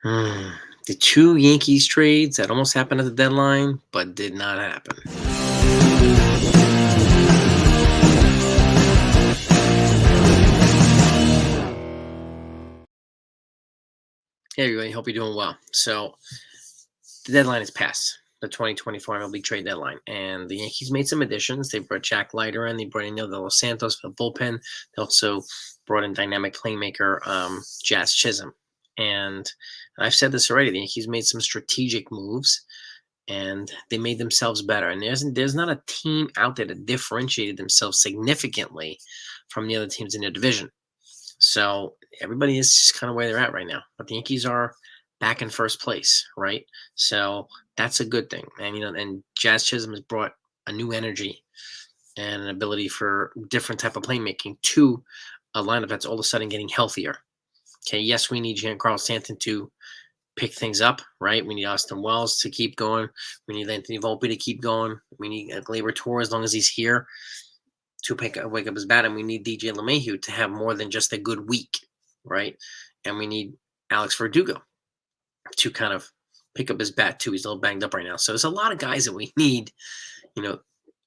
Hmm. The two Yankees trades that almost happened at the deadline, but did not happen. Hey, everybody. Hope you're doing well. So, the deadline is passed, the 2024 MLB trade deadline. And the Yankees made some additions. They brought Jack Leiter in. They brought in Neil Santos for the bullpen. They also brought in dynamic playmaker Jazz Chisholm. And I've said this already. The Yankees made some strategic moves, and they made themselves better. And there's not a team out there that differentiated themselves significantly from the other teams in their division. So everybody is just kind of where they're at right now. But the Yankees are back in first place, right? So that's a good thing. And and Jazz Chisholm has brought a new energy and an ability for different type of playmaking to a lineup that's all of a sudden getting healthier. Okay, yes, we need Giancarlo Stanton to pick things up, right? We need Austin Wells to keep going. We need Anthony Volpe to keep going. We need Gleyber Torres as long as he's here to wake up his bat, and we need DJ LeMahieu to have more than just a good week, right? And we need Alex Verdugo to kind of pick up his bat too. He's a little banged up right now, so there's a lot of guys that we need,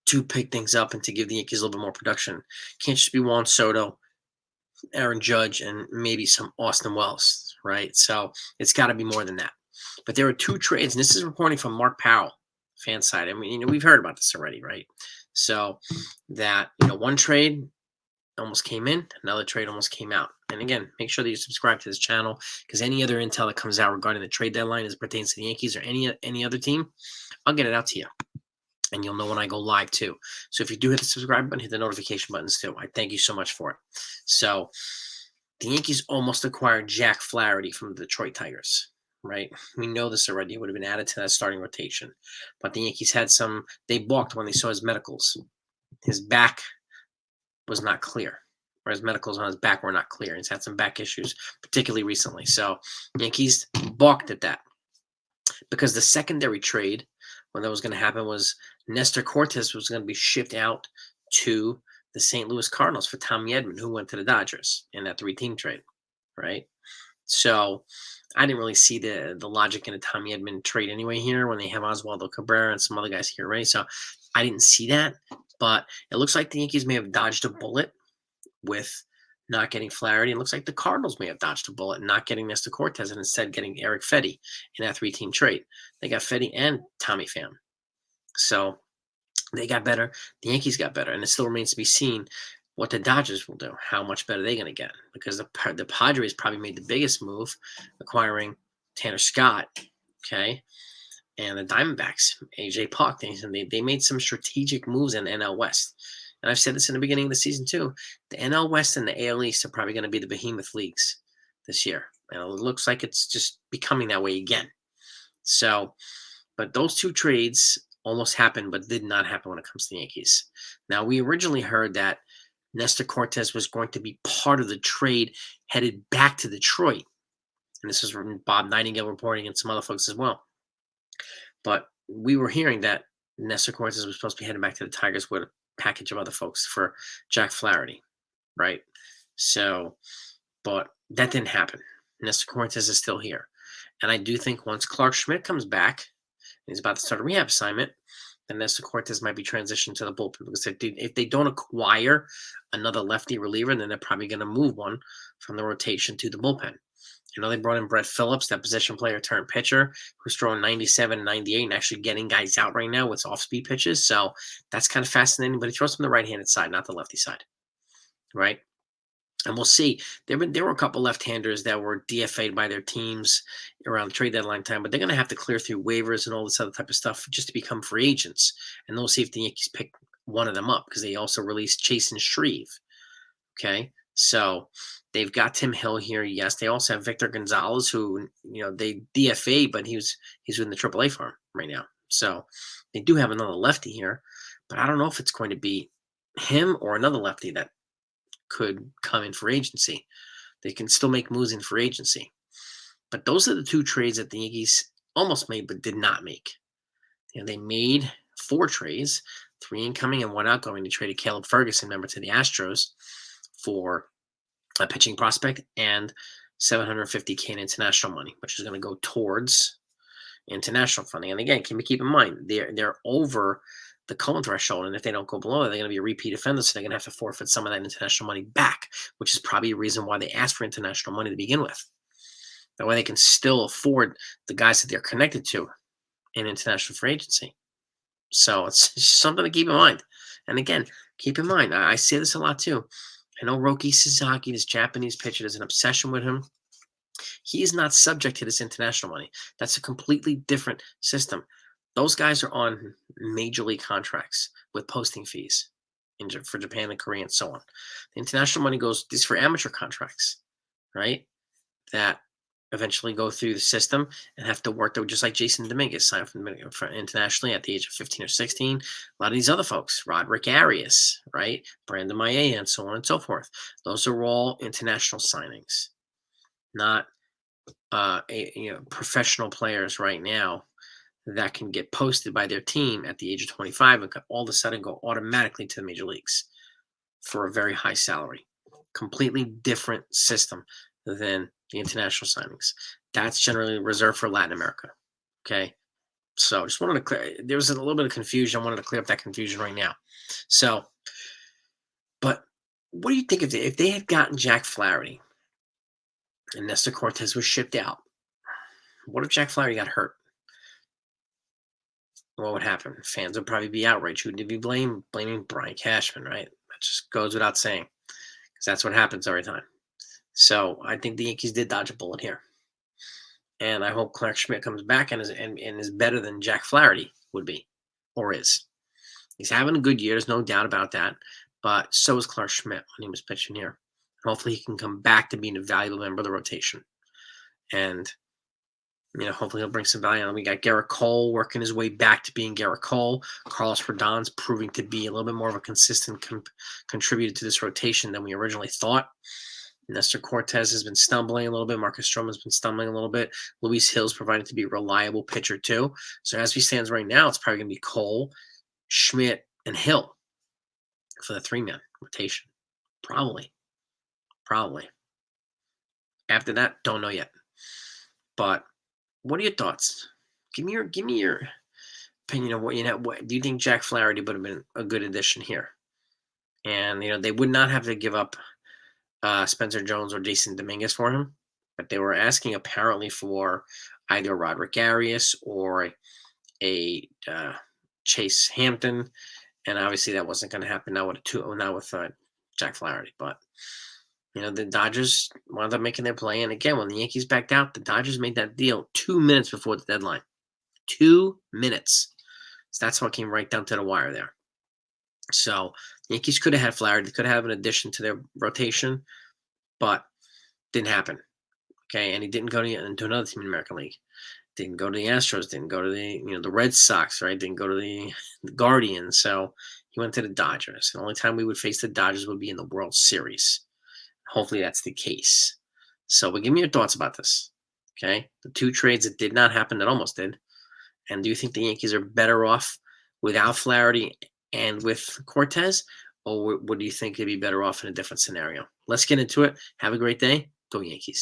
to pick things up and to give the Yankees a little bit more production. Can't just be Juan Soto, Aaron Judge, and maybe some Austin Wells, right? So it's got to be more than that. But there are two trades, and this is reporting from Mark Powell, fan side. I mean, we've heard about this already, right? So that one trade almost came in, another trade almost came out. And again, make sure that you subscribe to this channel, because any other intel that comes out regarding the trade deadline as it pertains to the Yankees or any other team, I'll get it out to you. And you'll know when I go live too. So if you do hit the subscribe button, hit the notification buttons too. I thank you so much for it. So the Yankees almost acquired Jack Flaherty from the Detroit Tigers, right? We know this already. It would have been added to that starting rotation. But the Yankees they balked when they saw his medicals. His back was not clear, or his medicals on his back were not clear. He's had some back issues, particularly recently. So Yankees balked at that, because the secondary trade, when that was going to happen, was Nestor Cortes was going to be shipped out to the St. Louis Cardinals for Tommy Edman, who went to the Dodgers in that 3-team trade, right? So I didn't really see the logic in a Tommy Edman trade anyway here when they have Oswaldo Cabrera and some other guys here, right? So I didn't see that, but it looks like the Yankees may have dodged a bullet with not getting Flaherty. It looks like the Cardinals may have dodged a bullet not getting Nestor Cortes and instead getting Eric Fedde in that 3-team trade. They got Fedde and Tommy Pham. So they got better. The Yankees got better. And it still remains to be seen what the Dodgers will do. How much better they're going to get. Because the Padres probably made the biggest move, acquiring Tanner Scott, okay? And the Diamondbacks, A.J. Puck. They made some strategic moves in the NL West. And I've said this in the beginning of the season too. The NL West and the AL East are probably going to be the behemoth leagues this year. And it looks like it's just becoming that way again. So, but those two trades almost happened, but did not happen when it comes to the Yankees. Now, we originally heard that Nestor Cortes was going to be part of the trade headed back to Detroit. And this is from Bob Nightingale reporting and some other folks as well. But we were hearing that Nestor Cortes was supposed to be heading back to the Tigers with a package of other folks for Jack Flaherty, right? So, but that didn't happen. Nestor Cortes is still here. And I do think once Clark Schmidt comes back, and he's about to start a rehab assignment, then Nestor Cortes might be transitioned to the bullpen, because if they don't acquire another lefty reliever, then they're probably going to move one from the rotation to the bullpen. They brought in Brett Phillips, that position player turned pitcher, who's throwing 97, 98, and actually getting guys out right now with off-speed pitches. So that's kind of fascinating. But he throws from the right-handed side, not the lefty side, right? And we'll see. There were a couple left-handers that were DFA'd by their teams around the trade deadline time, but they're going to have to clear through waivers and all this other type of stuff just to become free agents. And they'll see if the Yankees pick one of them up, because they also released Chasen Shreve. Okay, so they've got Tim Hill here. Yes, they also have Victor Gonzalez, who they DFA, but he's in the AAA farm right now. So they do have another lefty here, but I don't know if it's going to be him or another lefty that could come in for agency. They can still make moves in for agency. But those are the two trades that the Yankees almost made but did not make. They made 4 trades, 3 incoming and 1 outgoing. They traded Caleb Ferguson, member, to the Astros for a pitching prospect, and $750K in international money, which is going to go towards international funding. And again, keep in mind, they're over the Cohen threshold, and if they don't go below it, they're going to be a repeat offender, so they're going to have to forfeit some of that international money back, which is probably a reason why they asked for international money to begin with. That way they can still afford the guys that they're connected to in international free agency. So it's something to keep in mind. And again, keep in mind, I say this a lot too. I know Roki Sasaki, this Japanese pitcher, there's an obsession with him. He is not subject to this international money. That's a completely different system. Those guys are on major league contracts with posting fees for Japan and Korea and so on. The international money goes, these for amateur contracts, right? That eventually go through the system and have to work, just like Jasson Dominguez signed for internationally at the age of 15 or 16. A lot of these other folks, Roderick Arias, right? Brandon Maya, and so on and so forth. Those are all international signings, not professional players right now that can get posted by their team at the age of 25 and could all of a sudden go automatically to the major leagues for a very high salary. Completely different system than the international signings. That's generally reserved for Latin America. Okay. So just wanted to clear, there was a little bit of confusion. I wanted to clear up that confusion right now. So, but what do you think if they had gotten Jack Flaherty and Nestor Cortes was shipped out? What if Jack Flaherty got hurt? What would happen? Fans would probably be outraged. Who did we blame? Blaming Brian Cashman, right? That just goes without saying, because that's what happens every time. So I think the Yankees did dodge a bullet here, and I hope Clarke Schmidt comes back and is better than Jack Flaherty would be or is. He's having a good year. There's no doubt about that. But so is Clarke Schmidt when he was pitching here. Hopefully he can come back to being a valuable member of the rotation, and hopefully he'll bring some value. And we got Garrett Cole working his way back to being Garrett Cole. Carlos Rodon's proving to be a little bit more of a consistent contributor to this rotation than we originally thought. Nestor Cortes has been stumbling a little bit. Marcus Stroman has been stumbling a little bit. Luis Hill's provided to be a reliable pitcher too. So as he stands right now, it's probably going to be Cole, Schmidt, and Hill for the three-man rotation. Probably. After that, don't know yet. But what are your thoughts? Give me your opinion of what do you think Jack Flaherty would have been a good addition here? And they would not have to give up Spencer Jones or Jasson Dominguez for him, but they were asking apparently for either Roderick Arias or a Chase Hampton, and obviously that wasn't going to happen now with Jack Flaherty. But the Dodgers wound up making their play, and again, when the Yankees backed out, the Dodgers made that deal 2 minutes before the deadline. 2 minutes. So that's what came right down to the wire there. So the Yankees could have had Flaherty. They could have an addition to their rotation, but didn't happen. Okay, and he didn't go to another team in the American League. Didn't go to the Astros. Didn't go to the Red Sox. Right? Didn't go to the Guardians. So he went to the Dodgers. The only time we would face the Dodgers would be in the World Series. Hopefully that's the case. So, but give me your thoughts about this. Okay, the two trades that did not happen that almost did. And do you think the Yankees are better off without Flaherty and with Cortes, or what do you think they'd be better off in a different scenario? Let's get into it. Have a great day. Go Yankees.